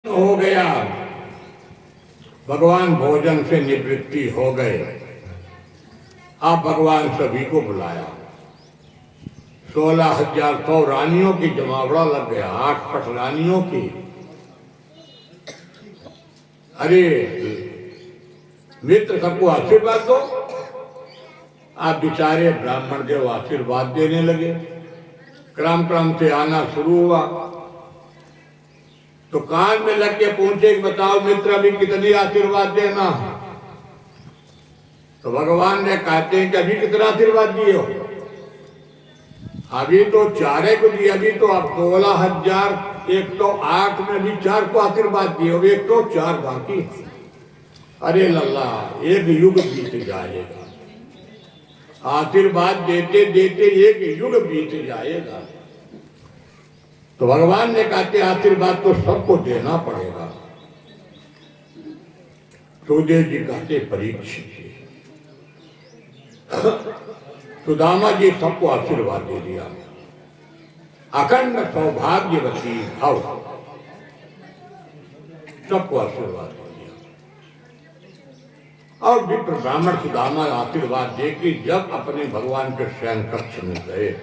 हो गया, भगवान भोजन से निवृत्ति हो गए। अब भगवान सभी को बुलाया। 16,100 रानियों की जमावड़ा लग गया, 8 पट रानियों की। अरे मित्र सबको आशीर्वाद दो। आप बेचारे ब्राह्मण देव आशीर्वाद देने लगे। क्रम क्रम से आना शुरू हुआ तो कान में लग के पूछे कि बताओ मित्र अभी कितनी आशीर्वाद देना है। तो भगवान ने कहते हैं कि अभी कितना आशीर्वाद दिए हो। अभी तो 4 को दिए, अभी तो आप 16,108 में भी 4 को आशीर्वाद दिए, अभी 104 बाकी। अरे लल्ला, एक युग बीत जाएगा, आशीर्वाद देते देते एक युग बीत जाएगा। तो भगवान ने कहते आशीर्वाद तो सबको देना पड़ेगा। सुखदेव जी कहते परीक्षित, सुदामा जी सबको आशीर्वाद दे दिया। अखंड सौभाग्यवती भव, सबको आशीर्वाद दे दिया। और विप्र ब्राह्मण सुदामा आशीर्वाद दे के जब अपने भगवान के शयन कक्ष में गए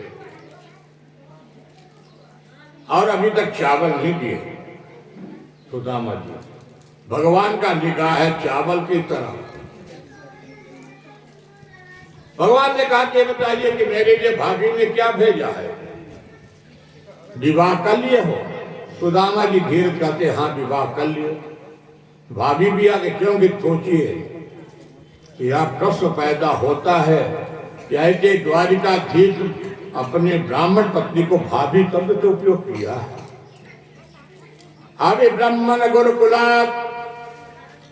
और अभी तक चावल नहीं दिए सुदामा जी, भगवान का निगाह है चावल की तरह। भगवान ने कहा कि बताइए कि मेरे लिए भाभी ने क्या भेजा है, विवाह कर लिए हो? सुदामा जी धीरे कहते हाँ विवाह कर लिए। भाभी भी आगे क्योंकि सोचिए कि यह प्रश्न पैदा होता है कि ऐसे द्वारिकाधीश अपने ब्राह्मण पत्नी को भाभी शब्द से उपयोग किया है। अभी ब्राह्मण गुरुकुलात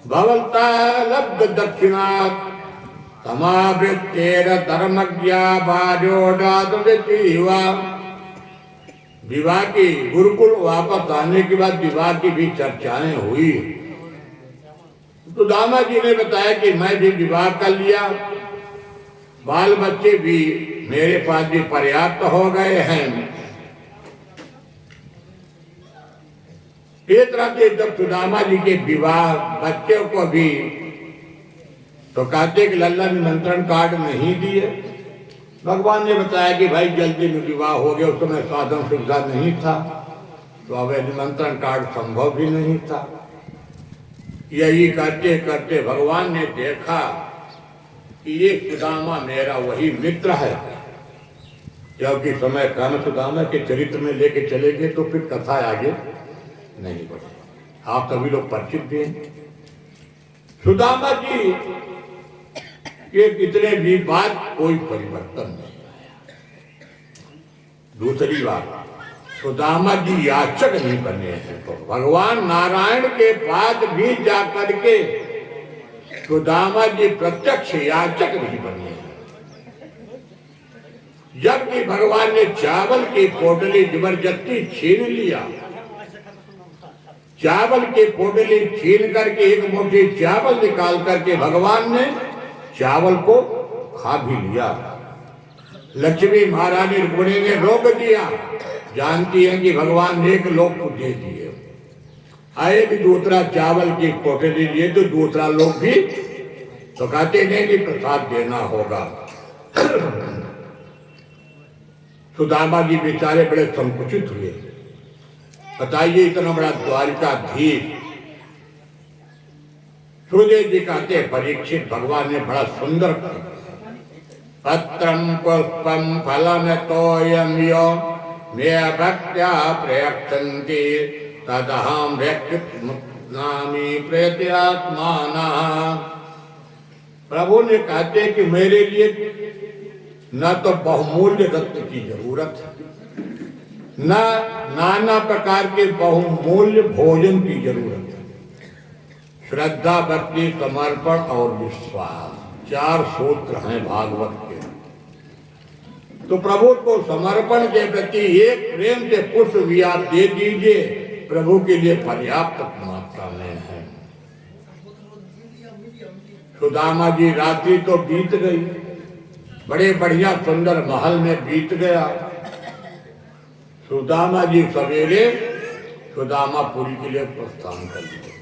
भवंता लब्ध दक्षिणात समावृत्तेर धर्मज्ञा भार्योडादुवा। विवाह की गुरुकुल वापस आने के बाद विवाह की भी चर्चाएं हुई। तो दामा जी ने बताया कि मैं भी विवाह कर लिया, बाल बच्चे भी मेरे पास भी पर्याप्त हो गए हैं। इस तरह से जब सुदामा जी के विवाह बच्चों को भी तो कहते कि लल्ला निमंत्रण कार्ड नहीं दिए। भगवान ने बताया कि भाई जल्दी में विवाह हो गया, उस समय साधन सुविधा नहीं था तो अब निमंत्रण कार्ड संभव भी नहीं था। यही करते करते भगवान ने देखा कि ये सुदामा मेरा वही मित्र है। क्योंकि समय कम, सुदामा के चरित्र में लेके चले गए तो फिर कथा आगे नहीं बढ़ी। आप सभी लोग परिचित भी हैं। सुदामा जी के कितने भी बात कोई परिवर्तन नहीं आया। दूसरी बात, सुदामा जी याचक नहीं बने हैं तो भगवान नारायण के पास भी जाकर के सुदामा जी प्रत्यक्ष याचक नहीं बने हैं। जबकि भगवान ने चावल की पोटली जबरदस्ती छीन लिया, चावल की पोटली छीन करके एक मुट्ठी चावल निकाल करके भगवान ने चावल को खा भी लिया। लक्ष्मी महारानी रुक्मिणी ने रोक दिया, जानती है कि भगवान ने एक लोक को दे दिए। आए भी दूसरा चावल की पोटली लिए तो दूसरा लोग भी तो कहते नहीं कि प्रसाद देना होगा। सुदामा जी बेचारे बड़े संकुचित हुए। बताइए इतना बड़ा द्वारिकाधीश। सुखदेव जी कहते परीक्षित भगवान ने बड़ा सुंदर पत्रम पुष्पम फलम तोयम यो मे भक्त्या प्रयक्षन्ति तदहं व्यक्तिनामि प्रेत्यात्माना। प्रभु ने कहते कि मेरे लिए न तो बहुमूल्य रत्न की जरूरत है, न नाना प्रकार के बहुमूल्य भोजन की जरूरत है। श्रद्धा, भक्ति, समर्पण और विश्वास 4 सूत्र हैं भागवत के। तो प्रभु को समर्पण के प्रति एक प्रेम से पुष्प भी आप दे दीजिए, प्रभु के लिए पर्याप्त मात्रा में है। सुदामा जी रात्रि तो बीत गई, बड़े बढ़िया सुंदर महल में बीत गया। सुदामा जी सवेरे सुदामापुरी के लिए प्रस्थान कर दिया।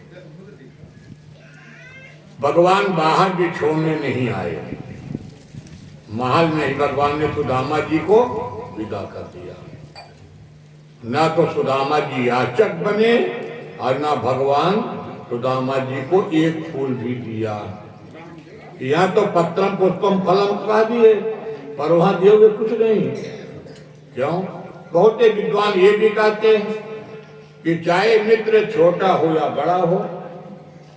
भगवान बाहर भी छोड़ने नहीं आए, महल में ही भगवान ने सुदामा जी को विदा कर दिया। ना तो सुदामा जी याचक बने और ना भगवान सुदामा जी को एक फूल भी दिया। यहाँ तो पत्रम पुष्पम फलम कहा दिए, पर वहां दिए हुए कुछ नहीं। क्यों? बहुत विद्वान ये भी कहते हैं कि चाहे मित्र छोटा हो या बड़ा हो,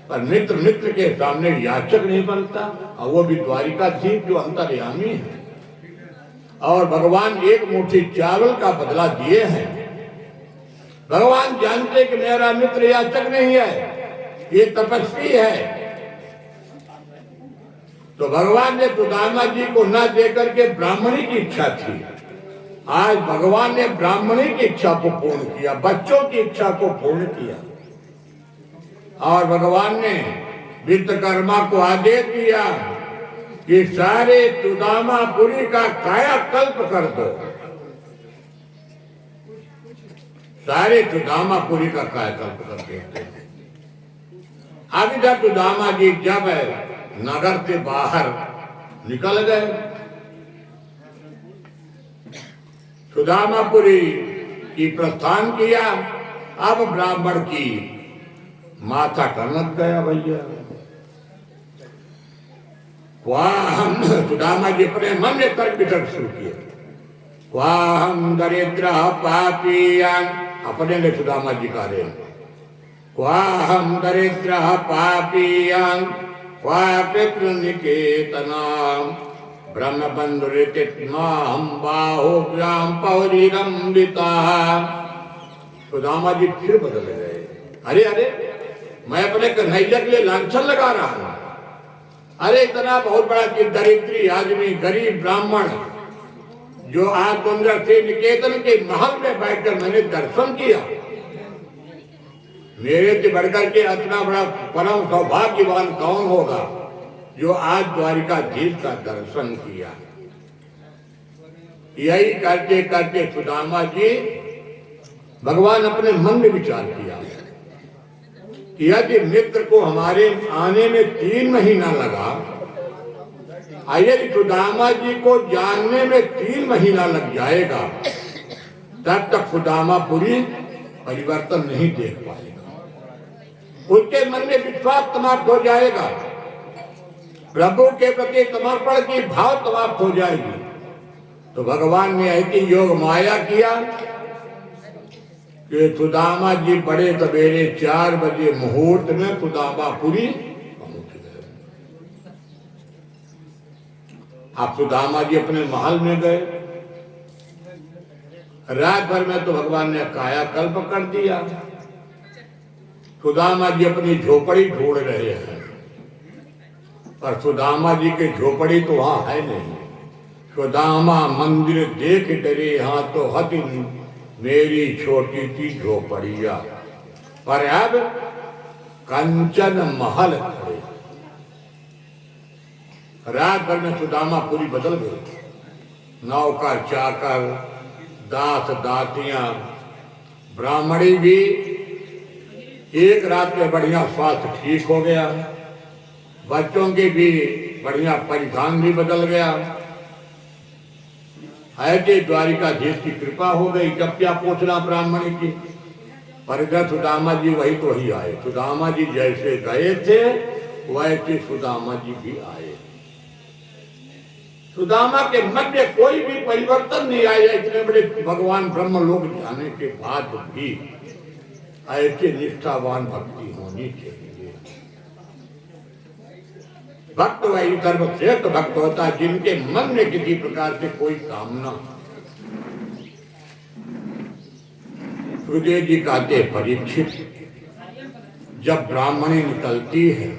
पर मित्र के सामने याचक नहीं बनता, और वो भी द्वारिकाधीश जो अंतर्यामी है। और भगवान एक मुट्ठी चावल का बदला दिए हैं। भगवान जानते कि मेरा मित्र याचक नहीं है, ये तपस्वी है। तो भगवान ने सुदामा जी को न देकर के ब्राह्मणी की इच्छा थी, आज भगवान ने ब्राह्मणी की इच्छा को पूर्ण किया, बच्चों की इच्छा को पूर्ण किया। और भगवान ने विश्वकर्मा को आदेश दिया कि सारे सुदामापुरी का कायाकल्प कर दो, सारे सुदामापुरी का कायाकल्प कर देते। अब इधर सुदामा जी जब नगर से बाहर निकल गए, सुदामापुरी की प्रस्थान किया। अब ब्राह्मण की माथा टनक गया भैया। हम सुदामा जी अपने मन में तर्क वितर्क शुरू किए। हम दरिद्र पापियान, अपने ने सुदामा जी का रे, हम दरिद्र पापियान पितृ निकेतना ब्रह्म बंधुरितिमा हम बाहुभ्याम पौरीरंबिता। सुदामा जी फिर बदल गए। अरे अरे, मैं अपने कन्हैया के लिए लांछन लगा रहा हूं। अरे इतना बहुत बड़ा कि दरिद्री आदमी, गरीब ब्राह्मण जो आज सुंदर से निकेतन के महल में बैठकर मैंने दर्शन किया, मेरे से बढ़कर के इतना बड़ा परम सौभाग्यवान कौन होगा जो आज द्वारिकाधीश का दर्शन किया। यही करते करते सुदामा जी भगवान अपने मन में विचार किया कि यदि मित्र को हमारे आने में 3 महीना लगा, यदि सुदामा जी को जानने में 3 महीना लग जाएगा, तब तक सुदामापुरी परिवर्तन नहीं देख पाएगा। उसके मन में विश्वास समाप्त हो जाएगा, प्रभु के प्रति समर्पण की भाव समाप्त हो जाएगी। तो भगवान ने ऐसी योग माया किया कि सुदामा जी बड़े सवेरे 4 बजे मुहूर्त में सुदामापुरी पहुंच गए। आप सुदामा जी अपने महल में गए। रात भर में तो भगवान ने कायाकल्प कर दिया। सुदामा जी अपनी झोपड़ी ढूंढ रहे हैं, पर सुदामा जी की झोपड़ी तो वहां है नहीं। सुदामा मंदिर देख डरे, यहाँ तो हति मेरी छोटी सी झोपड़िया। पर अब कंचन महल खड़े। रात भर में सुदामापुरी बदल गए। नौकर चाकर, दास दासियां, ब्राह्मणी भी एक रात में बढ़िया स्वास्थ्य ठीक हो गया। बच्चों के भी बढ़िया परिधान भी बदल गया। ऐसे द्वारिकाधीश की कृपा हो गई। जब क्या पूछना ब्राह्मणी की, पर इधर सुदामा जी वही तो वही आए। सुदामा जी जैसे गए थे वैसे सुदामा जी भी आए। सुदामा के मन में कोई भी परिवर्तन नहीं आया। इतने बड़े भगवान ब्रह्म लोग जाने के बाद भी ऐसे निष्ठावान भक्ति होनी चाहिए। भक्त वही सर्वश्रेष्ठ भक्त होता है जिनके मन में किसी प्रकार से कोई कामना। सुखदेव जी कहते परीक्षित, जब ब्राह्मणी निकलती है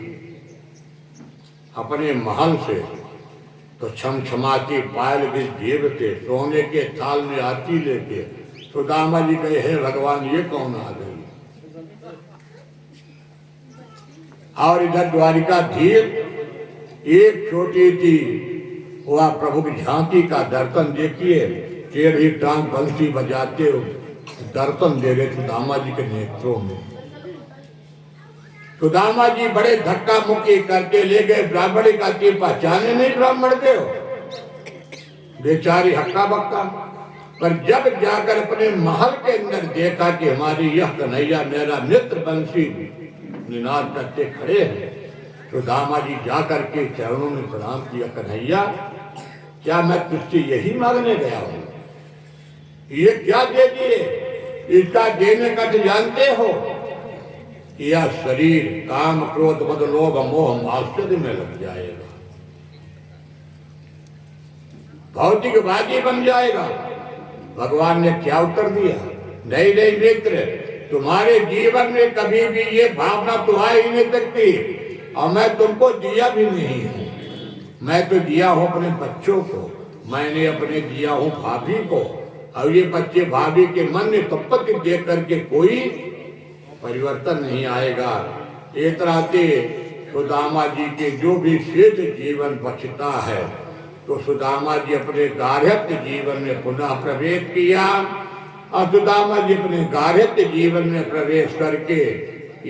अपने महल से तो छमछमाती पायल के जेब से सोने के थाल में आती लेके सुदामा जी कहे, हे भगवान ये कौन आ गई। और इधर द्वारिकाधीश एक छोटी सी वह प्रभु की झांकी का दर्शन देखिए। टेढ़ी टांग बंसी बजाते हो दर्शन दे रहे सुदामा जी के नेत्रों में। सुदामा जी बड़े धक्का मुक्की करके ले गए। ब्राह्मण का पहचाने नहीं ब्राह्मण के हो, बेचारी हक्का बक्का। पर जब जाकर अपने महल के अंदर देखा कि हमारी यह कन्हैया मेरा मित्र बंसी निनाद करते खड़े हैं, सुदामा जी जाकर के चरणों में प्रणाम किया। कन्हैया, क्या मैं तुझसे यही मांगने गया हूं? ये क्या दे दिए? इसका देने का तो जानते हो, यह शरीर काम क्रोध मद लोभ मोह मात्सर्य में लग जाएगा, भौतिकवादी बन जाएगा। भगवान ने क्या उत्तर दिया? नहीं नहीं मित्र, तुम्हारे जीवन में कभी भी ये भावना तो आ ही नहीं सकती, और मैं तुमको दिया भी नहीं हूं। मैं तो दिया हूं अपने बच्चों को, मैंने अपने दिया हूं भाभी को, और ये बच्चे भाभी के मन में तपत्ति देख करके कोई परिवर्तन नहीं आएगा। एक रहते सुदामा जी के जो भी शेष जीवन बचता है, तो सुदामा जी अपने गार्हस्थ्य जीवन में पुनः प्रवेश किया, और सुदामा जी अपने गार्हस्थ्य जीवन में प्रवेश करके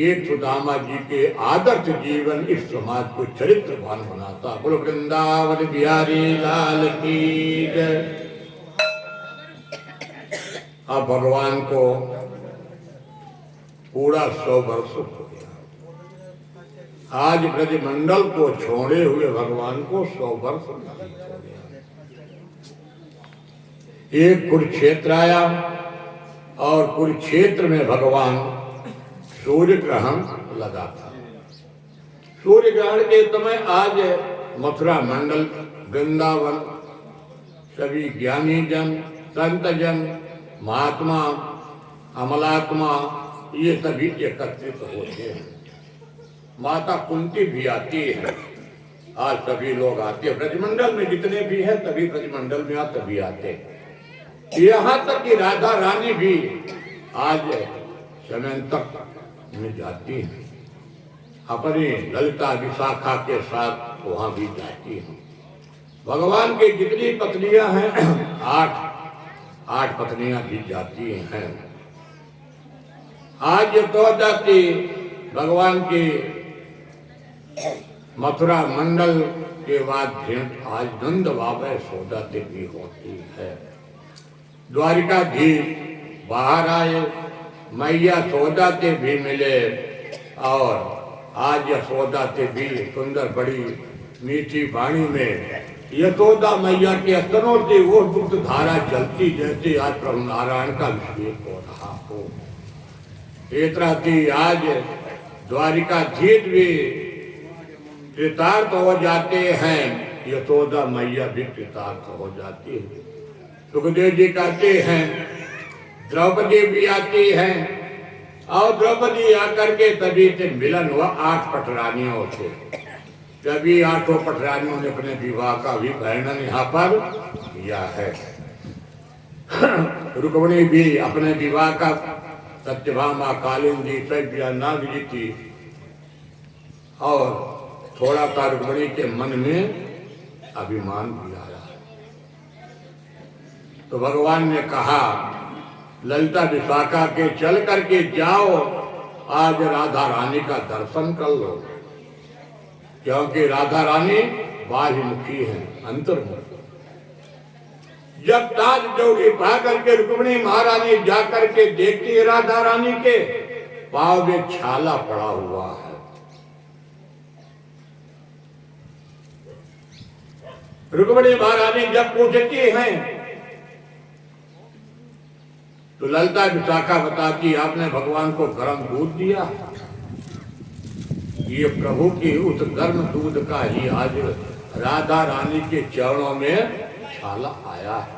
एक सुदामा जी के आदर्श जीवन इस समाज को चरित्रवान बनाता। बोलो वृंदावन बिहारी लाल की जय। अब भगवान को पूरा 100 वर्ष हो गया। आज ब्रजमंडल को छोड़े हुए भगवान को 100 वर्ष हो गया। एक कुरुक्षेत्र आया, और कुरुक्षेत्र में भगवान सूर्य ग्रहण लगा था। सूर्य ग्रहण के समय आज मथुरा मंडल, वृंदावन, सभी ज्ञानी जन, संत जन, महात्मा, अमलात्मा, ये सभी एकत्रित होते हैं। माता कुंती भी आती है, आज सभी लोग आते हैं। ब्रजमंडल में जितने भी हैं सभी ब्रजमंडल में तभी आते हैं। यहाँ तक कि राधा रानी भी आज समय तक में जाती है, अपनी ललिता विशाखा के साथ वहां भी जाती है। भगवान की जितनी पत्नियां हैं 8 पत्नियां भी जाती हैं। आज ये तो जाती भगवान की मथुरा मंडल के बाद भेंट आज नंद बाबा सौदाते भी होती है। द्वारिकाधीश बाहर आए, मैया सौदाते भी मिले, और आज यशोदाते भी सुंदर बड़ी मीठी वाणी में यशोदा मैया के स्तनों से वो दुग्ध धारा चलती जैसे आज प्रभु नारायण का अभिषेक हो रहा हो। थी आज द्वारिकाधीश भी कृतार्थ हो जाते हैं, यशोदा मैया भी कृतार्थ हो जाती है। सुखदेव जी कहते हैं द्रौपदी भी आती है, और द्रौपदी आकर के तभी से मिलन हुआ 8 पटरानियों से। तभी 8 पटरानियों ने अपने विवाह का भी वर्णन यहाँ पर किया है। रुक्मिणी भी अपने विवाह का सत्यभामा, कालिंदी, सैव्या, नागजी थी, और थोड़ा सा रुक्मिणी के मन में अभिमान भी आया। तो भगवान ने कहा ललिता विशाखा के चल करके जाओ, आज राधा रानी का दर्शन कर लो, क्योंकि राधा रानी बाह्यमुखी है, अंतर्मुखी। जब ताज जोड़ी पा करके रुक्मिणी महारानी जाकर के देखती है राधा रानी के पांव में छाला पड़ा हुआ है। रुक्मिणी महारानी जब पूछती हैं तो ललिता विशाखा बताती आपने भगवान को गर्म दूध दिया। ये प्रभु की उस गर्म दूध का ही आज राधा रानी के चरणों में छाला आया है।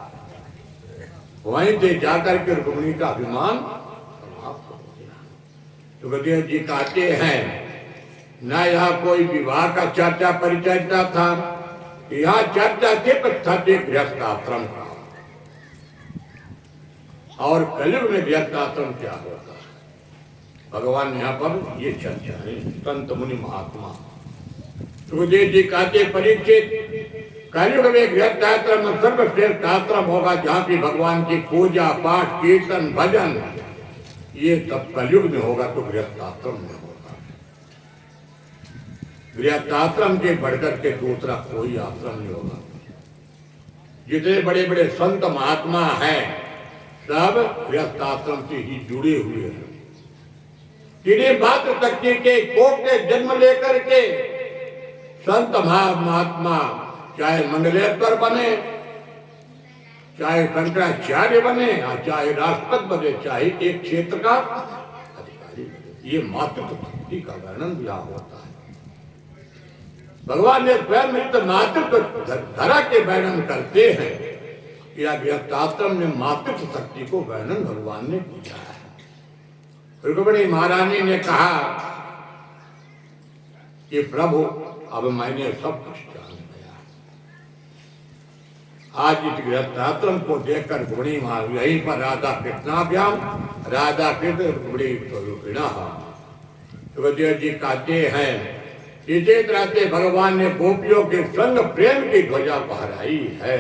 वहीं से जाकर के रुक्मिणी का अभिमान समाप्त हो गया। सुखदेव जी कहते हैं न यहाँ कोई विवाह का चर्चा परिचर्चा था, यहाँ चर्चा के प्रस्थापित गृहस्थ आश्रम का, और कलयुग में गृहस्थ आश्रम क्या होता है। भगवान यहाँ पर ये चर्चा है, संत मुनि महात्मा। सुखदेव जी कहते परीक्षित कलयुग में गृहस्थाश्रम में सर्वश्रेष्ठ आश्रम होगा, जहाँ की भगवान की पूजा पाठ कीर्तन भजन ये सब कलयुग में होगा तो गृहस्थाश्रम में होगा। गृहस्थाश्रम के बढ़कर के दूसरा कोई आश्रम नहीं होगा। जितने बड़े बड़े संत महात्मा हैं सब गृहस्थाश्रम से ही जुड़े हुए हैं। जिन्हें मात्र शक्ति के कोख के जन्म लेकर के संत महात्मा चाहे मंगलेश्वर बने, चाहे शंकराचार्य बने, चाहे राष्ट्रपति बने, चाहे एक क्षेत्र का अधिकारी बने, ये मातृत्व भक्ति का वर्णन यहाँ होता है। भगवान ने स्वयं तो मातृत्व धरा के वर्णन करते हैं, या गृहस्थाश्रम में मातृत्व शक्ति को वर्णन भगवान ने किया है। रुक्मिणी महारानी ने कहा कि प्रभु अब मैंने सब कुछ जान गया। आज इस गृहस्थाश्रम को देखकर रुक्मिणी महारानी यहीं पर राधा कृष्णाभ्याम राधा कृष्ण रुक्मिणी स्वरूपिणा सुखदेव जी कहते हैं, इसी तरह से भगवान ने गोपियों के संग प्रेम की ध्वजा फहराई है,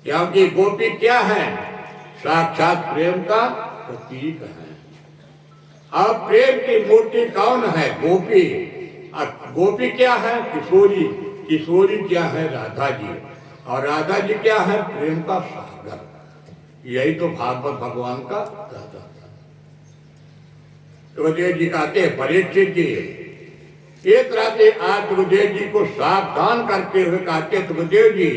क्योंकि गोपी क्या है? साक्षात प्रेम का प्रतीक है। अब प्रेम की मूर्ति कौन है? गोपी। गोपी क्या है? किशोरी। किशोरी क्या है? राधा जी। और राधा जी क्या है? प्रेम का सागर। यही तो भागवत भगवान का राधा था। सुखदेव जी कहते हैं, परीक्षित जी एक रात आज सुखदेव जी को सावधान करते हुए कहते, सुखदेव जी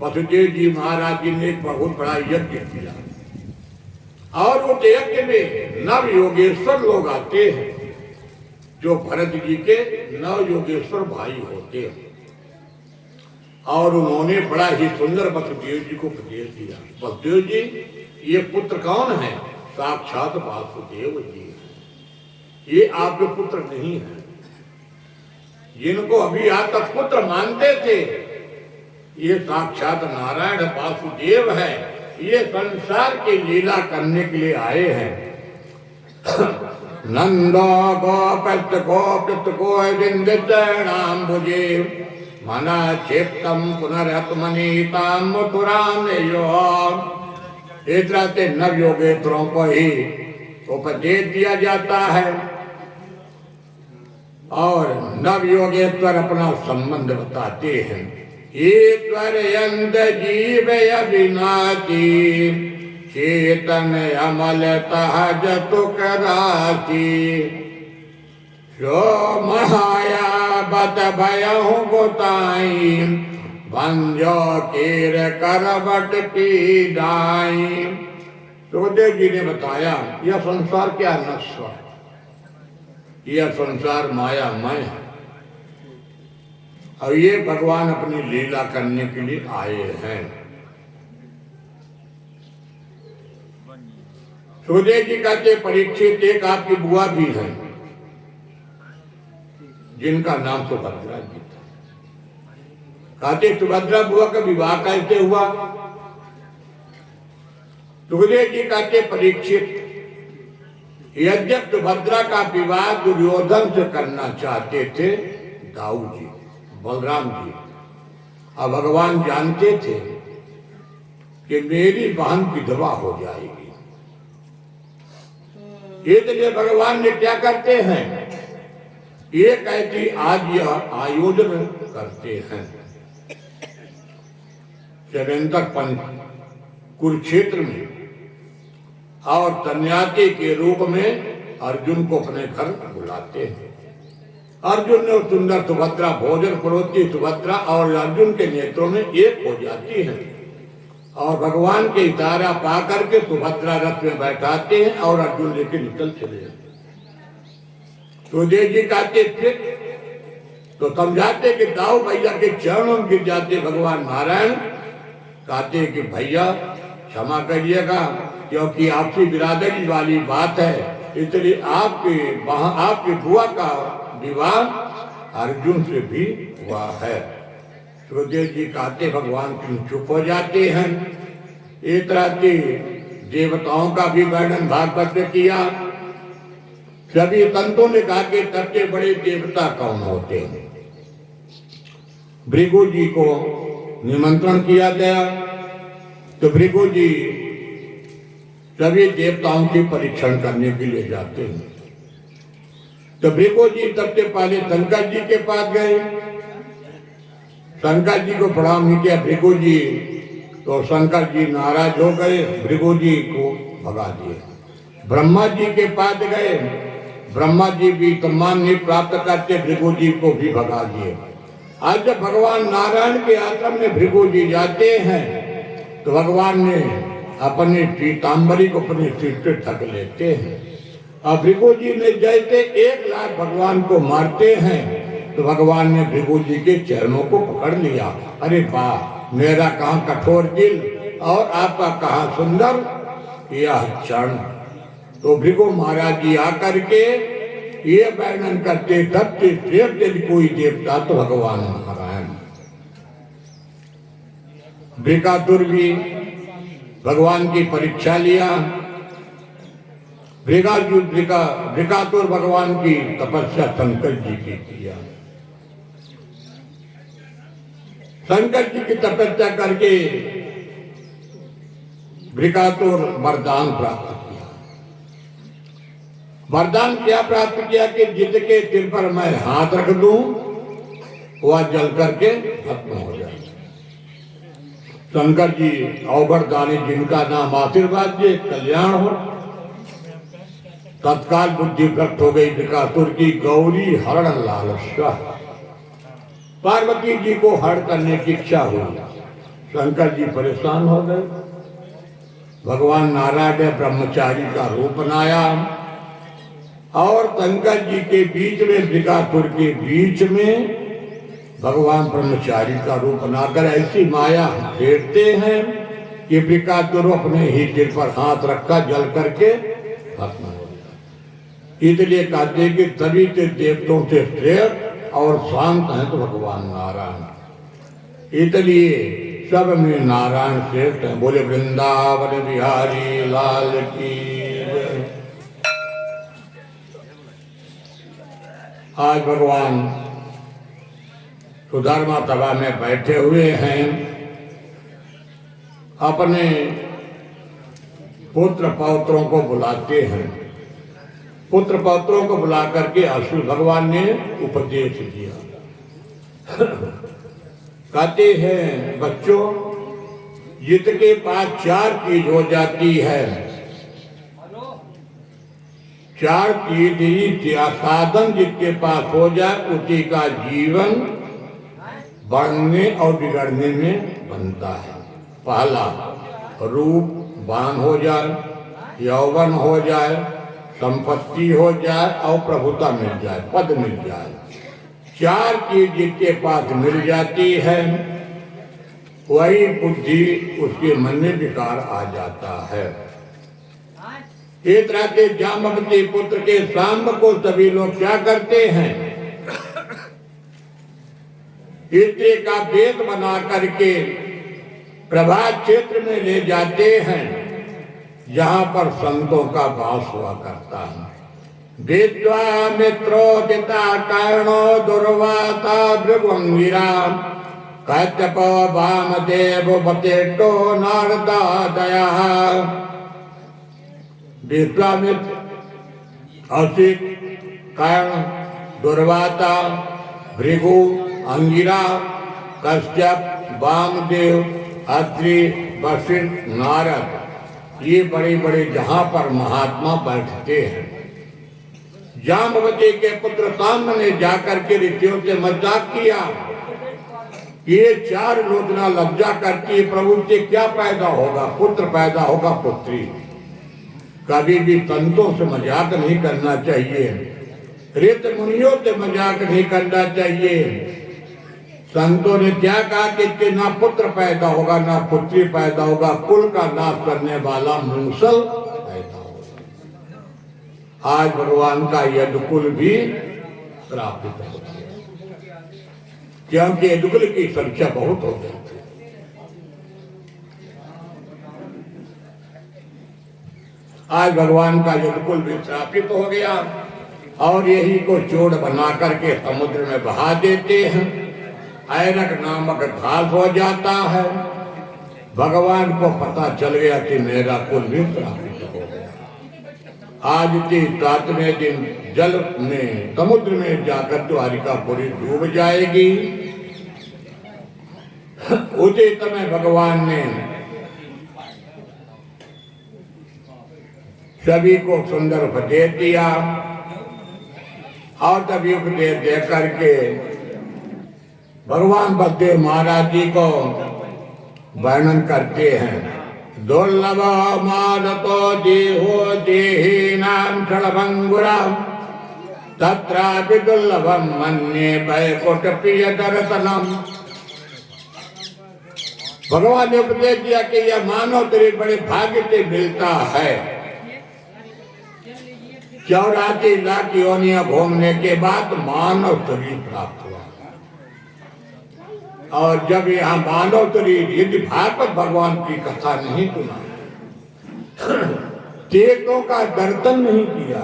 वसुदेव जी महाराज जी ने एक बहुत बड़ा यज्ञ किया और उस यज्ञ में नव योगेश्वर लोग आते हैं, जो भरत जी के नव योगेश्वर भाई होते हैं, और उन्होंने बड़ा ही सुंदर वसुदेव जी को उपदेश दिया। वसुदेव जी ये पुत्र कौन है? साक्षात वासुदेव जी है, ये आपके पुत्र नहीं है। जिनको अभी आज तक पुत्र मानते थे, ये साक्षात नारायण वासुदेव है, ये संसार की लीला करने के लिए आए हैं। नंदो गोपित गोपित गोविंदाम भुजे मना क्षेत्रम पुनरत्मनीताम मथुराम इस तरह से नव योगेश्वरों को ही उपदेश दिया जाता है और नव योगेश्वर अपना संबंध बताते हैं। ईश्वर यंद जीव अविनाशी चेतन अमल सहज तुक राशि सो महाया बत भयहु गोताई भंजो कीर करवट की दाई। सुखदेव जी ने बताया, यह संसार क्या नश्वर है, यह संसार मायामय है और ये भगवान अपनी लीला करने के लिए आए हैं। सुखदेव जी कहते, परीक्षित एक आपकी बुआ भी है जिनका नाम सुभद्रा जी था। कहते सुभद्रा बुआ का विवाह कैसे हुआ? सुखदेव जी कहते, परीक्षित यद्यप सुभद्रा का विवाह दुर्योधन से करना चाहते थे दाऊ जी बलराम जी, अब भगवान जानते थे कि मेरी बहन विधवा हो जाएगी, इसलिए भगवान ने क्या करते हैं, एक ऐसी आज यह आयोजन करते हैं। जगंतक पंच कुरुक्षेत्र में और सन्यासी के रूप में अर्जुन को अपने घर बुलाते हैं। अर्जुन ने सुंदर सुभद्रा भोजन परोसती, सुभद्रा और अर्जुन के नेत्रों में एक हो जाती है और भगवान के इशारा पा करके सुभद्रा रथ में बैठाते हैं और अर्जुन लेके निकल चले जाते। सुखदेव जी कहते थे तो समझाते कि दाऊ भैया के चरणों में गिर जाते भगवान नारायण, कहते कि भैया क्षमा करिएगा, क्योंकि आपकी बिरादरी वाली बात है, इसलिए आपकी बुआ का विवाह अर्जुन से भी हुआ है। सुखदेव जी कहते भगवान क्यों चुप हो जाते हैं। एक तरह के देवताओं का भी वर्णन भागवत में किया। सभी संतों ने कहा कि सबसे बड़े देवता कौन होते हैं? भृगु जी को निमंत्रण किया गया। तो भृगु जी सभी देवताओं की परीक्षण करने के लिए जाते हैं। तो भृगु जी सबसे पहले शंकर जी के पास गए। शंकर जी को प्रणाम नहीं किया भृगु जी, तो शंकर जी नाराज हो गए, भृगु जी को भगा दिए। ब्रह्मा जी के पास गए, ब्रह्मा जी भी सम्मान नहीं प्राप्त करते, भृगु जी को भी भगा दिए। आज जब भगवान नारायण के आश्रम में भृगु जी जाते हैं तो भगवान ने अपनी पीताम्बरी को अपने सिर पे ढक लेते हैं। और भृगु जी ने जैसे 1 लाख भगवान को मारते हैं तो भगवान ने भृगु जी के चरणों को पकड़ लिया। अरे वाह, मेरा कहाँ कठोर दिल और आपका कहाँ सुंदर यह चरण। तो भृगु महाराज जी आकर के ये वर्णन करते, सबसे श्रेष्ठ यदि कोई देवता तो भगवान नारायण। वृकासुर भी भगवान की परीक्षा लिया। वृकासुर भगवान की तपस्या शंकर जी की किया। शंकर जी की तपस्या करके वृकासुर वरदान प्राप्त किया। वरदान क्या प्राप्त किया कि जिसके सिर पर मैं हाथ रख दूं वह जल करके खत्म हो जाए। शंकर जी अवरदानी, जिनका नाम आशीर्वाद जी कल्याण हो, तत्काल बुद्धि भ्रष्ट हो गई वृकासुर की। गौरी हरण लालसा, पार्वती जी को हरण करने की इच्छा हुई। शंकर जी परेशान हो गए। भगवान नारायण ने ब्रह्मचारी का रूप बनाया और शंकर जी के बीच में, वृकासुर के बीच में भगवान ब्रह्मचारी का रूप बनाकर ऐसी माया फेरते हैं कि वृकासुर अपने ही सिर पर हाथ रखा जल करके खत्म हो गया। इसलिए कहते हैं कि सभी से देवताओं से श्रेष्ठ और शांत है तो भगवान नारायण। इसलिए सब में नारायण श्रेष्ठ है। बोले वृंदावन बिहारी लाल की। आज भगवान सुधर्मा सभा में बैठे हुए हैं। अपने पुत्र पौत्रों को बुलाते हैं। पुत्र पौत्रों को बुला करके अश्व भगवान ने उपदेश दिया। कहते हैं बच्चों, जिसके पास 4 चीज हो जाती है, 4 चीज ही साधन जिसके पास हो जाए उसी का जीवन बढ़ने और बिगड़ने में बनता है। पहला, रूपवान हो जाए, यौवन हो जाए, संपत्ति हो जाए और प्रभुता मिल जाए, पद मिल जाए। 4 चीज जिसके पास मिल जाती है वही बुद्धि उसके मन में विकार आ जाता है। एक तरह से जामवती पुत्र के सांब को सभी लोग क्या करते हैं, इतने का वेद बना करके प्रभात क्षेत्र में ले जाते हैं जहां पर संतों का वास हुआ करता है। विश्वामित्रो पिता कर्णो दुर्वासा भृगुंगिरा कश्यप वामदेव वसिष्ठो नारदा दया। विश्वामित्र, असित, कर्ण, दुर्वासा, भृगु, अंगिरा, कश्यप, वामदेव, अत्रि, वशिष्ठ, नारद, ये बड़े बड़े जहां पर महात्मा बैठते हैं। जामवती के पुत्र सांब ने जाकर के ऋषियों से मजाक किया। ये 4 लोचना लज्जा करती है, प्रभु से क्या पैदा होगा, पुत्र पैदा होगा, पुत्री। कभी भी संतों से मजाक नहीं करना चाहिए, ऋत मुनियों से मजाक नहीं करना चाहिए। संतों ने क्या कहा कि ना पुत्र पैदा होगा ना पुत्री पैदा होगा, कुल का नाश करने वाला मूसल पैदा होगा। आज भगवान का यदुकुल भी प्राप्त हो गया, क्योंकि यदुकुल की संख्या बहुत हो गई थी। आज भगवान का यदुकुल भी स्थापित हो गया और यही को चोट बना करके समुद्र में बहा देते हैं। ऐरक नामक घास हो जाता है। भगवान को पता चल गया कि मेरा कुल भी प्राप्त हो गया। आज की 7वें दिन जल में समुद्र में जाकर द्वारिकापुरी डूब जाएगी। उसी समय भगवान ने सभी को सुंदर उपदेश दिया और तभी उपदेश दे करके भगवान बलदेव महाराज जी को वर्णन करते हैं। दुर्लभ मानतो देहो देहीनां क्षणभंगुरम् तत्रापि दुर्लभम मन्ये वैकुंठ प्रिय दर्शनम। भगवान ने उपदेश दिया कि यह मानव शरीर बड़े भाग्य से मिलता है। 84 लाख योनियां घूमने के बाद मानव शरीर प्राप्त हुआ। और जब यहाँ मानव शरीर यदि भागवत भगवान की कथा नहीं सुना, तीर्थों का दर्शन नहीं किया,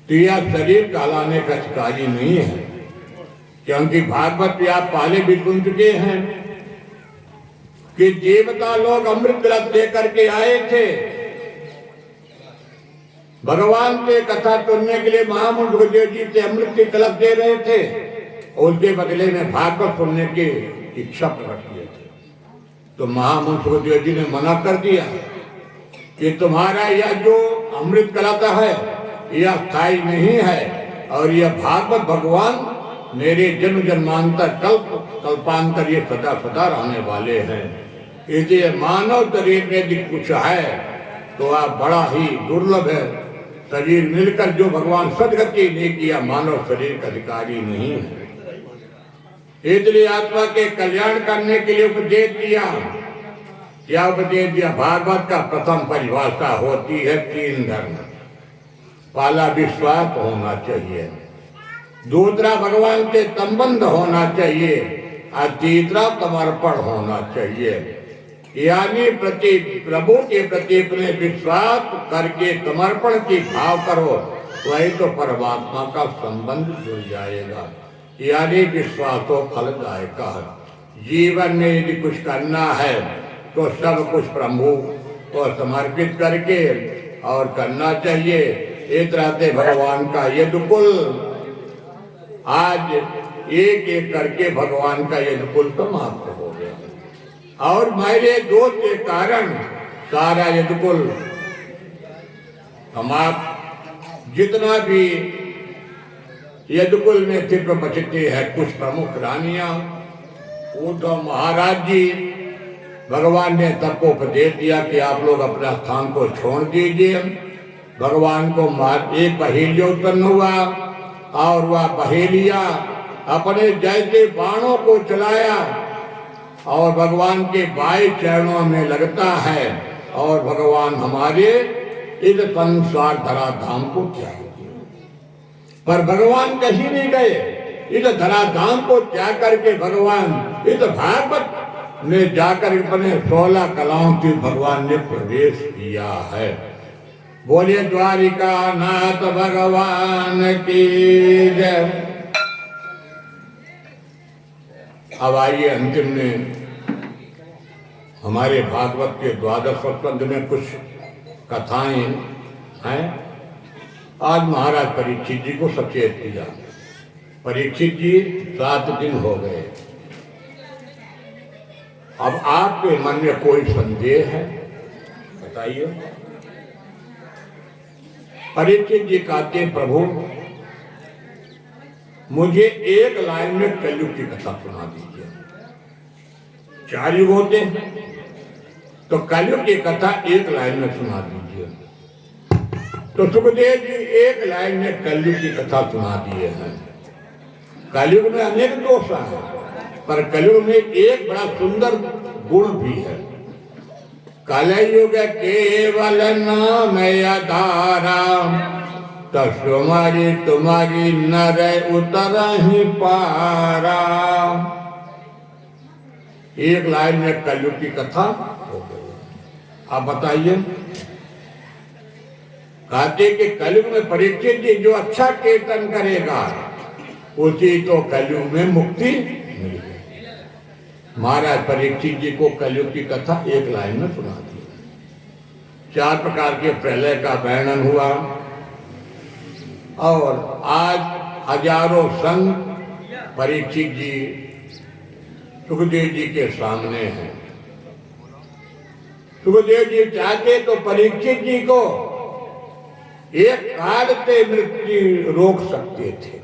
तो यह शरीर कहलाने का अधिकारी नहीं है। क्योंकि भागवत भी आप पहले भी सुन चुके हैं कि देवता लोग अमृत ग्रस लेकर के आए थे भगवान के कथा सुनने के लिए। महामुनि सुखदेव जी से अमृत की तलब दे रहे थे, उसके बदले में भागवत सुनने की इच्छा प्रकट किए थे। तो महामुनि सुखदेव जी ने मना कर दिया कि तुम्हारा यह जो अमृत कलाता है यह स्थायी नहीं है, और यह भागवत भगवान मेरे जन्म जन्मांतर कल्पांतर ये सदा सदा रहने वाले हैं। इसलिए मानव शरीर में यदि कुछ है तो आप बड़ा ही दुर्लभ है। शरीर मिलकर जो भगवान सदगति नहीं किया, मानव शरीर का अधिकारी नहीं है। इसलिए आत्मा के कल्याण करने के लिए उपदेश दिया। क्या उपदेश दिया? भागवत का प्रथम परिभाषा होती है 3 धर्म। पहला विश्वास होना चाहिए, दूसरा भगवान से संबंध होना चाहिए, और तीसरा समर्पण होना चाहिए। यानी प्रभु के प्रति अपने विश्वास करके समर्पण की भाव करो, वही तो परमात्मा का संबंध जुड़ जाएगा। यानी विश्वासो फलदायक। जीवन में यदि कुछ करना है तो सब कुछ प्रभु को समर्पित करके और करना चाहिए। इस तरह से भगवान का यदुकुल आज एक एक करके भगवान का यदुकुल समाप्त हो गया, और मेरे दोष के कारण सारा यदुकुल समाप्त। जितना भी यदुकुल में सिर्फ बचते हैं कुछ प्रमुख रानियां, उद्धव महाराज जी, भगवान ने सबको उपदेश दिया कि आप लोग अपना स्थान को छोड़ दीजिए। भगवान को एक बहेलिया उत्पन्न हुआ, और वह बहेलिया अपने जैसे बाणों को चलाया और भगवान के बाएं चरणों में लगता है, और भगवान हमारे इस संसार धराधाम को त्याग दिया। पर भगवान कहीं नहीं गए। इस धराधाम को त्याग करके भगवान इस भागवत में जाकर अपने 16 कलाओं की भगवान ने प्रवेश किया है। बोलिए द्वारिका नाथ भगवान की जय। अब आइए अंतिम में हमारे भागवत के 12 स्कंद में कुछ कथाएं हैं। आज महाराज परीक्षित जी को सचेत किया। परीक्षित जी 7 दिन हो गए। अब आपके मन में कोई संदेह है? बताइए। परीक्षित जी कहते, प्रभु मुझे एक लाइन में कलयुग की कथा सुना दीजिए। 4 युग होते हैं, तो कलयुग की कथा एक लाइन में सुना दीजिए। तो सुखदेव जी एक लाइन में कलयुग की कथा सुना दिए हैं। कलयुग में अनेक दोष हैं, पर कलयुग में एक बड़ा सुंदर गुण भी है। कलयुग केवल नाम आधारा, तुम्हारी तुम्हारी नर उतर ही पारा। एक लाइन में कलयुग की कथा हो गई। आप बताइए। कहते कि कलयुग में परीक्षित जी जो अच्छा कीर्तन करेगा उसी तो कलयुग में मुक्ति मिल गई। महाराज परीक्षित जी को कलयुग की कथा एक लाइन में सुना दी। 4 प्रकार के प्रलय का वर्णन हुआ और आज हजारों संत परीक्षित जी सुखदेव जी के सामने हैं। सुखदेव जी चाहते तो परीक्षित जी को एक काल से मृत्यु रोक सकते थे,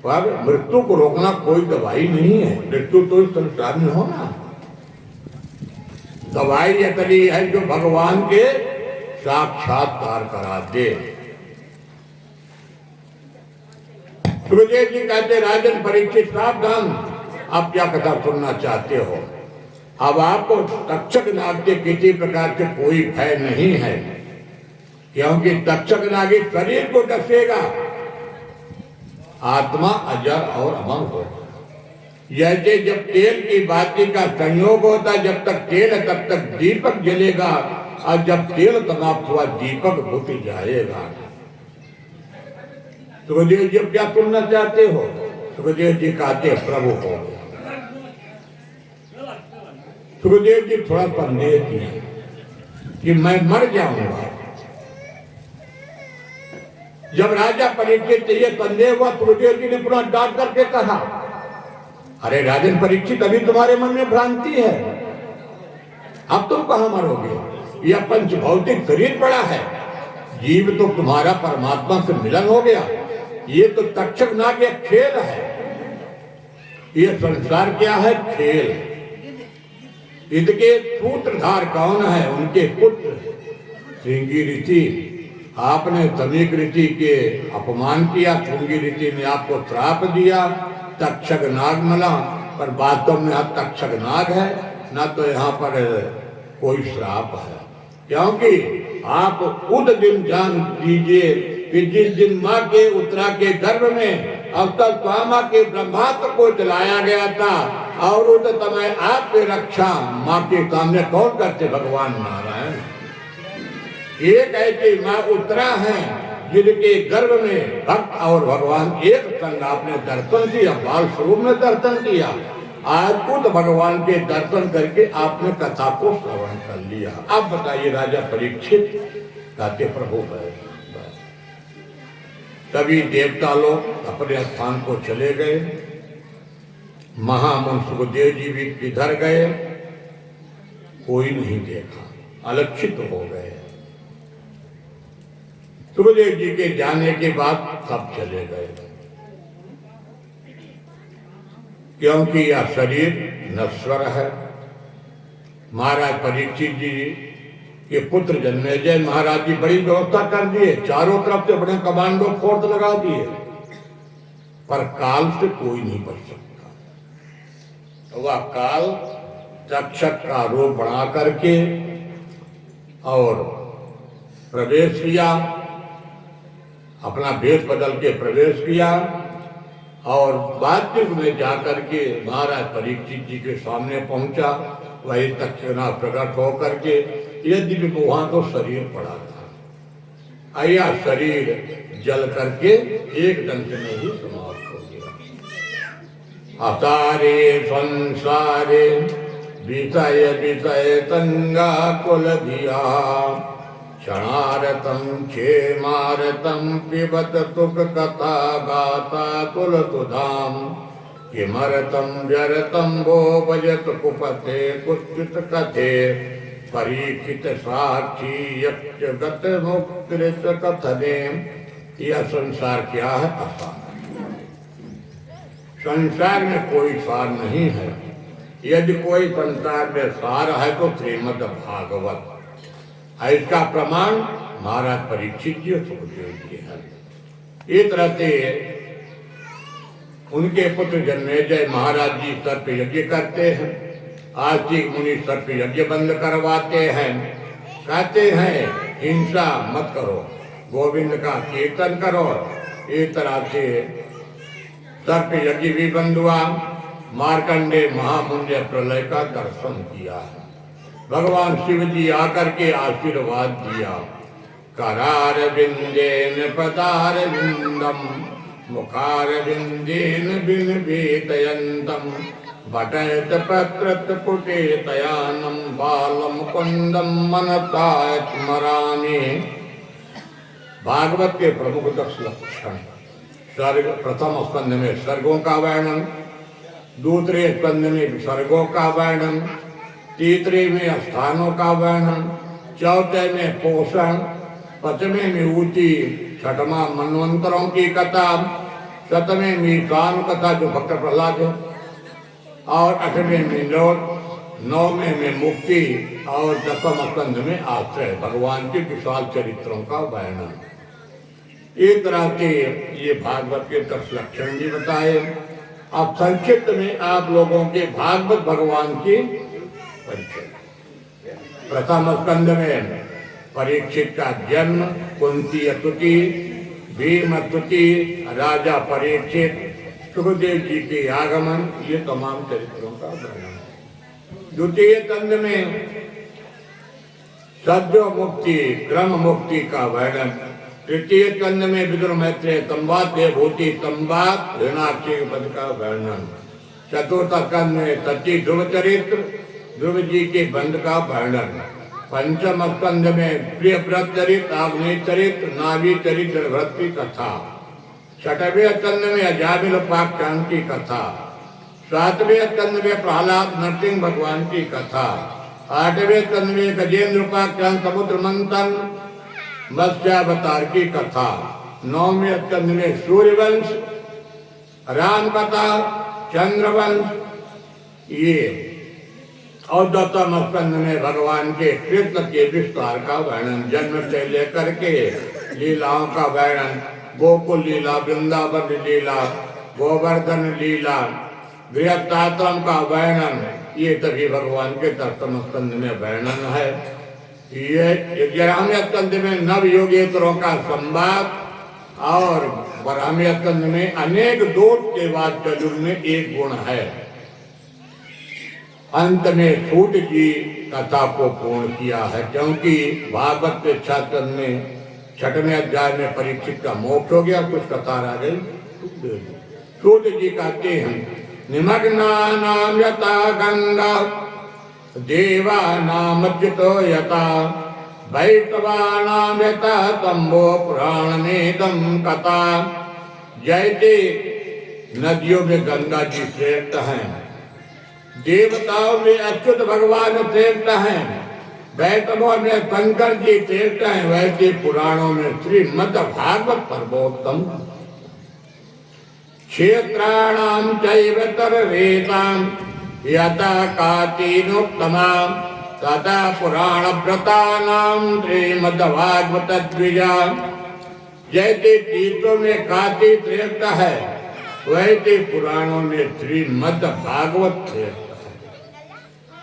पर मृत्यु को रोकना कोई दवाई नहीं है। मृत्यु तो इस संसार में होना, दवाई अतली है जो भगवान के साक्षात्कार करा दे। सुखदेव जी कहते राजन परीक्षित सावधान, आप क्या कथा सुनना चाहते हो? अब आपको तक्षक नाग के किसी प्रकार से कोई भय नहीं है, क्योंकि तक्षक नाग इस शरीर को डसेगा, आत्मा अजर और अमर होगा। जैसे जब तेल की बाती का संयोग होता, जब तक तेल है तब तक दीपक जलेगा, और जब तेल समाप्त हुआ दीपक बुझ जाएगा। सुखदेव जी क्या सुनना चाहते हो? सुखदेव जी कहते प्रभु हो। सुखदेव जी थोड़ा संदेह किया कि मैं मर जाऊंगा। जब राजा परीक्षित से ये संदेह हुआ, सुखदेव जी ने पुनः डांट करके कहा, अरे राजन परीक्षित, अभी तुम्हारे मन में भ्रांति है, अब तुम कहां मरोगे? यह पंच भौतिक शरीर पड़ा है, जीव तो तुम्हारा परमात्मा से मिलन हो गया। ये तो तक्षक नाग एक खेल है, ये संसार क्या है? खेल। इसके सूत्रधार कौन है? उनके पुत्र श्रृंगी ऋषि। आपने तमिक ऋषि के अपमान किया, श्रृंगी ऋषि ने आपको श्राप दिया तक्षक नाग मिला, पर वास्तव में यहाँ तक्षक नाग है, ना तो यहाँ पर कोई श्राप है। क्योंकि आप उस दिन जान दीजिए कि जिस दिन माँ के उत्तरा के गर्भ में अब तक स्वामा के ब्रह्मास्त्र को चलाया गया था, और उस समय आपकी रक्षा माँ के सामने कौन करते? भगवान नारायण। एक ऐसी माँ उत्तरा है जिनके गर्भ में भक्त और भगवान एक संग आपने दर्शन किया, बाल स्वरूप में दर्शन किया। आज खुद भगवान के दर्शन करके आपने कथा को श्रवण कर लिया। अब बताइए राजा परीक्षित कहते प्रभु है। सभी देवता लोग अपने स्थान को चले गए। महामुनि सुखदेव जी भी किधर गए? कोई नहीं देखा, अलक्षित हो गए। सुखदेव जी के जाने के बाद सब चले गए, क्योंकि यह शरीर नश्वर है। महाराज परीक्षित जी के पुत्र जन्मेजय महाराज जी बड़ी व्यवस्था कर दिए, चारों तरफ से बड़े कमांडो फोर्स लगा दिए, पर काल से कोई नहीं बच सकता। वह काल तक्षक का रूप बना करके और प्रवेश किया, अपना वेश बदल के प्रवेश किया, और बातचीत में जाकर के महाराज परीक्षित जी के सामने पहुंचा। वही तक्षना प्रकट होकर के, यदि वहां तो शरीर पड़ा था, आया शरीर जल करके एक दंश में ही समाप्त हो गया। अतारे संसारे विषय विषय तंगा कुल दिया, क्षणारतम क्षेमारतम पिबत तुक कथा गाता तुल तुधाम, किमरतम व्यरतम वो भजत कुपते कुचित कथे, परीक्षित साक्षी यक्ष गत मुक्त कथने। यह संसार क्या है? असार। संसार में कोई सार नहीं है। यदि कोई संसार में सार है तो श्रीमद् भागवत। इसका प्रमाण महाराज परीक्षित जी और सुखदेव जी है। इस तरह से उनके पुत्र जन्मेजय महाराज जी सर्प यज्ञ करते हैं। आस्तिक मुनि सर्प यज्ञ बंद करवाते हैं, कहते हैं हिंसा मत करो, गोविंद का कीर्तन करो। इस तरह से सर्प यज्ञ भी बंद हुआ। मार्कंडे महामुनि प्रलय का दर्शन किया। भगवान शिव जी आकर के आशीर्वाद दिया। करार विंदेन पदार विंदम मुखारविन्देन विनिवेदयन्तं बटयत प्रकृतपुटेतयानं बालं कुन्दं मनसा स्मरामि। भागवत के प्रमुख 10 लक्षण। सर्ग प्रथम स्कंध में सर्गों का वर्णन, दूसरे स्कंध में विसर्गों का वर्णन, तीसरे में स्थानों का वर्णन, चौथे में पोषण, पांचवें में ऊंची, छठवां मनवंतरों की कथा, सतवें में कान कथा जो भक्त प्रहलाद है, और 8वें में लोट, 9वें में मुक्ति और 10वें स्कंध में आश्रय भगवान के विशाल चरित्रों का वर्णन। एक तरह के ये भागवत के 10 लक्षण भी बताए। अब संक्षिप्त में आप लोगों के भागवत भगवान की परिचय। प्रथम स्कंध में परीक्षित का जन्म, कुंती स्तुति, भीम स्तुति, राजा परीक्षित, सुखदेव जी के आगमन, ये तमाम चरित्रों का वर्णन। द्वितीय स्कंध में सद्यो मुक्ति, क्रम मुक्ति का वर्णन। तृतीय स्कंध में विदुर मैत्रेय संवाद देवभूति संवाद हिरणाक्षी पद का वर्णन। चतुर्थ स्कंध में सती ध्रुव चरित्र, ध्रुव जी के बंध का वर्णन। पंचम स्कंध में प्रिय व्रत चरित्र, आग्नेय चरित्र, नाभि चरित्र व्रत की कथा। छठवें स्कंद में अजामिल उपाख्यान की कथा। सातवें स्कंद में प्रहलाद नरसिंह भगवान की कथा। आठवें स्कंद में गजेंद्र उपाख्यान समुद्र मंथन मत्स्यावतार की कथा। 9वें स्कंद में सूर्यवंश, राम कथा, चंद्रवंश, ये और 10वें स्कंद में भगवान के कृष्ण के विस्तार का वर्णन, जन्म से लेकर के लीलाओं का वर्णन, गोकुल लीला, वृंदावन लीला, गोवर्धन लीला, गृहस्थाश्रम का वर्णन, ये सभी भगवान के 10वें स्कंद में वर्णन है। ये 11वें स्कंद में नव योगेश्वरों का संवाद और 12वें स्कंद में अनेक दोष के बाद चतुर्थ में एक गुण है। अंत में सूत की कथा को पूर्ण किया है, क्योंकि भागवत के 6वें अध्याय में परीक्षित का मोक्ष हो गया, कुछ कथा रह गई। सूत जी कहते हैं निमग्नानां यथा गंगा देवानामच्युतो यथा वैष्णवानां यथा तंबो पुराणमेदं कथा। जैसे नदियों में गंगा जी श्रेष्ठ हैं, देवताओं में अच्युत भगवान श्रेष्ठ हैं, वैष्णवों में शंकर जी श्रेष्ठ हैं, वैसे पुराणों में श्रीमद् भागवत सर्वोत्तम। क्षेत्राणां चैव सर्वेषां यथा काचिनुत्तमा तथा पुराणव्रतानां श्रीमद्भागवत द्विजा। जैसे तीर्थों में काशी श्रेष्ठ है, वैसे पुराणों में श्रीमद्भागवत श्रेष्ठ है।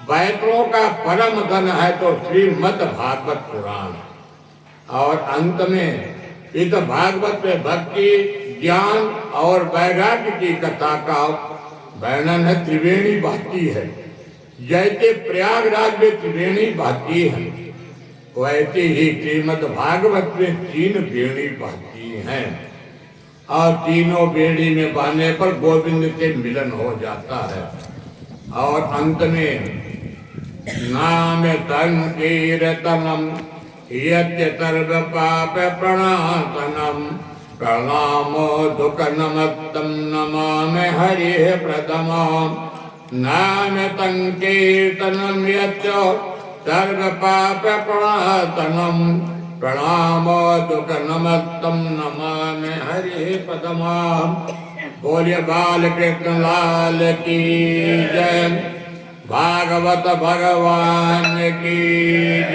वैष्णवों का परम धन है तो श्रीमद्भागवत पुराण। और अंत में इस भागवत में भक्ति, ज्ञान और वैराग्य की कथा का वर्णन है। त्रिवेणी बहती है, जैसे प्रयागराज में त्रिवेणी बहती है, वैसे ही श्रीमद्भागवत में 3 वेणी बहती हैं, और तीनों वेणी में बहने पर गोविंद से मिलन हो जाता है। और अंत में नाम संकीर्तनम यत्य सर्व पाप प्रणातनम प्रणामो दुख नमस्तम नमामि हरिः प्रथमम्। नाम संकीर्तनम यत्य सर्व पाप प्रणातनम प्रणामो दुख नमस्तम नमामि हरिः प्रथमम्। बोलिए बाल कृष्ण लाल की जय, भागवत भगवान की जय।